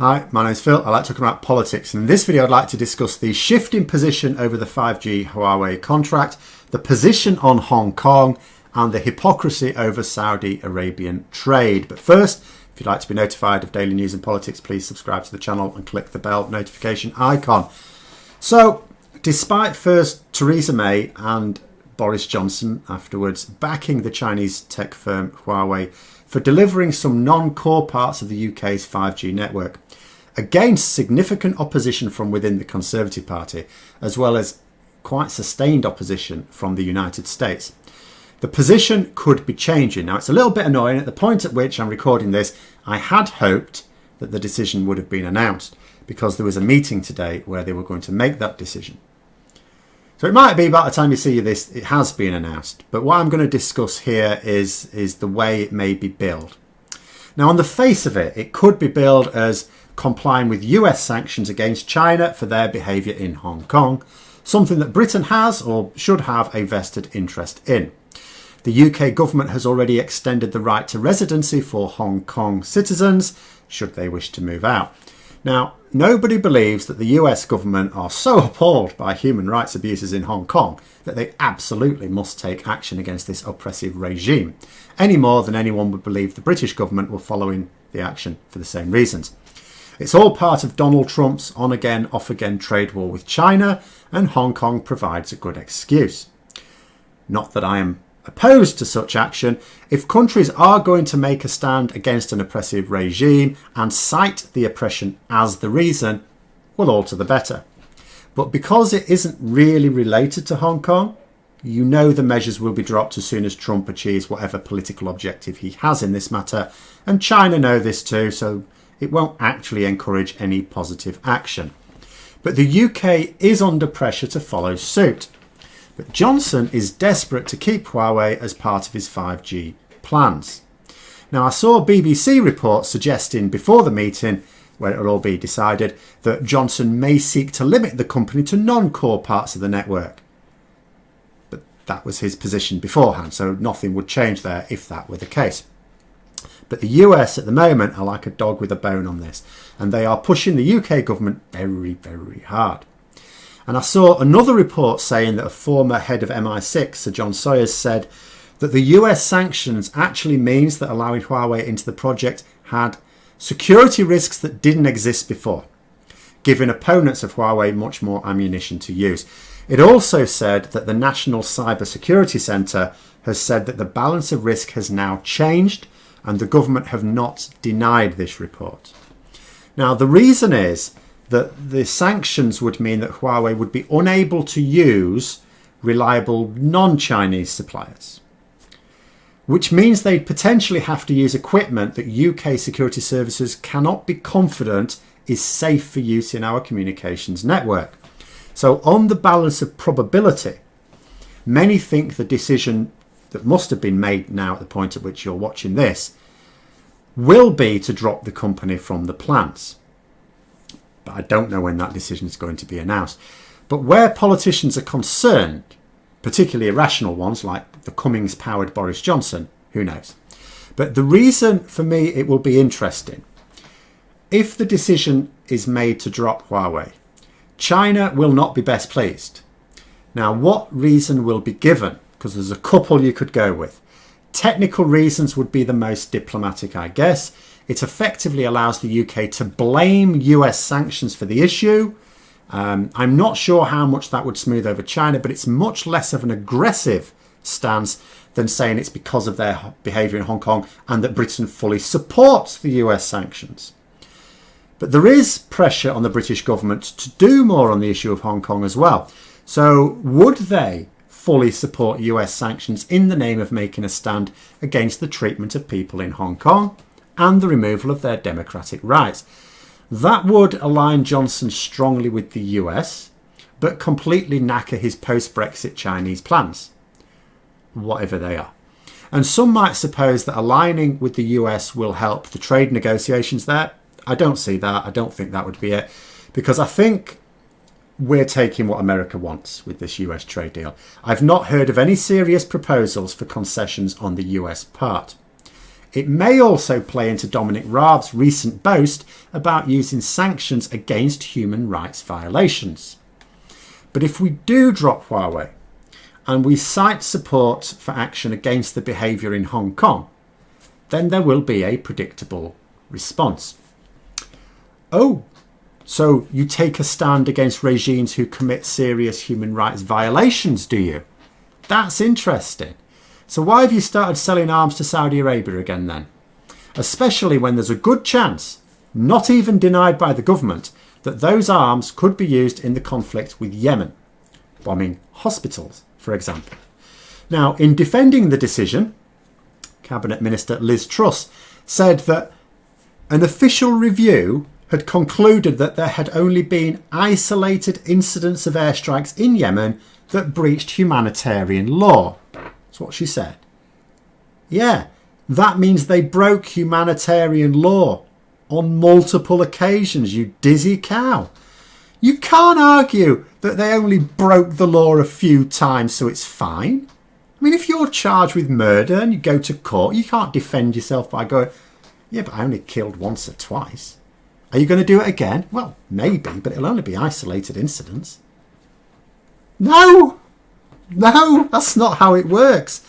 Hi, my name's Phil. I like talking about politics, and in this video I'd like to discuss the shift in position over the 5G Huawei contract, the position on Hong Kong, and the hypocrisy over Saudi Arabian trade. But first, if you'd like to be notified of daily news and politics, please subscribe to the channel and click the bell notification icon. So, despite first Theresa May and Boris Johnson afterwards backing the Chinese tech firm Huawei for delivering some non-core parts of the UK's 5G network, against significant opposition from within the Conservative Party, as well as quite sustained opposition from the United States, the position could be changing. Now, it's a little bit annoying. At the point at which I'm recording this, I had hoped that the decision would have been announced, because there was a meeting today where they were going to make that decision. So it might be by the time you see this, it has been announced. But what I'm going to discuss here is the way it may be billed. Now, on the face of it, it could be billed as complying with US sanctions against China for their behaviour in Hong Kong, something that Britain has or should have a vested interest in. The UK government has already extended the right to residency for Hong Kong citizens, should they wish to move out. Now, nobody believes that the US government are so appalled by human rights abuses in Hong Kong that they absolutely must take action against this oppressive regime, any more than anyone would believe the British government were following the action for the same reasons. It's all part of Donald Trump's on-again, off-again trade war with China, and Hong Kong provides a good excuse. Not that I am opposed to such action. If countries are going to make a stand against an oppressive regime and cite the oppression as the reason, well, all to the better. But because it isn't really related to Hong Kong, you know the measures will be dropped as soon as Trump achieves whatever political objective he has in this matter, and China know this too, so it won't actually encourage any positive action. But the UK is under pressure to follow suit. But Johnson is desperate to keep Huawei as part of his 5G plans. Now, I saw BBC reports suggesting before the meeting, where it will all be decided, that Johnson may seek to limit the company to non-core parts of the network. But that was his position beforehand, so nothing would change there if that were the case. But the US at the moment are like a dog with a bone on this, and they are pushing the UK government very, very hard. And I saw another report saying that a former head of MI6, Sir John Sawyers, said that the US sanctions actually means that allowing Huawei into the project had security risks that didn't exist before, giving opponents of Huawei much more ammunition to use. It also said that the National Cyber Security Centre has said that the balance of risk has now changed, and the government have not denied this report. Now, the reason is that the sanctions would mean that Huawei would be unable to use reliable non-Chinese suppliers, which means they'd potentially have to use equipment that UK security services cannot be confident is safe for use in our communications network. So on the balance of probability, many think the decision that must have been made now at the point at which you're watching this will be to drop the company from the plans. But I don't know when that decision is going to be announced. But where politicians are concerned, particularly irrational ones like the Cummings-powered Boris Johnson, who knows? But the reason for me it will be interesting, if the decision is made to drop Huawei, China will not be best pleased. Now, what reason will be given? Because there's a couple you could go with. Technical reasons would be the most diplomatic, I guess. It effectively allows the UK to blame US sanctions for the issue. I'm not sure how much that would smooth over China, but it's much less of an aggressive stance than saying it's because of their behaviour in Hong Kong and that Britain fully supports the US sanctions. But there is pressure on the British government to do more on the issue of Hong Kong as well. So would they fully support US sanctions in the name of making a stand against the treatment of people in Hong Kong and the removal of their democratic rights? That would align Johnson strongly with the US, but completely knacker his post-Brexit Chinese plans, whatever they are. And some might suppose that aligning with the US will help the trade negotiations there. I don't see that. I don't think that would be it, because I think we're taking what America wants with this US trade deal. I've not heard of any serious proposals for concessions on the US part. It may also play into Dominic Raab's recent boast about using sanctions against human rights violations. But if we do drop Huawei and we cite support for action against the behaviour in Hong Kong, then there will be a predictable response. Oh, so you take a stand against regimes who commit serious human rights violations, do you? That's interesting. So why have you started selling arms to Saudi Arabia again then? Especially when there's a good chance, not even denied by the government, that those arms could be used in the conflict with Yemen, bombing hospitals, for example. Now, in defending the decision, Cabinet Minister Liz Truss said that an official review had concluded that there had only been isolated incidents of airstrikes in Yemen that breached humanitarian law. That's what she said. Yeah, that means they broke humanitarian law on multiple occasions, you dizzy cow. You can't argue that they only broke the law a few times, so it's fine. I mean, if you're charged with murder and you go to court, you can't defend yourself by going, yeah, but I only killed once or twice. Are you going to do it again? Well, maybe, but it'll only be isolated incidents. No, that's not how it works.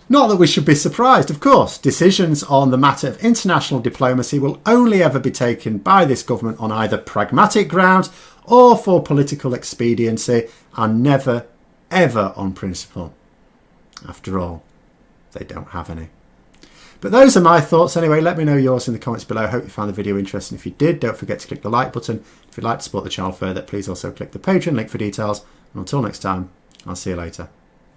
Not that we should be surprised, of course. Decisions on the matter of international diplomacy will only ever be taken by this government on either pragmatic grounds or for political expediency, and never, ever on principle. After all, they don't have any. But those are my thoughts anyway. Let me know yours in the comments below. I hope you found the video interesting. If you did, don't forget to click the like button. If you'd like to support the channel further, please also click the Patreon link for details. And until next time, I'll see you later.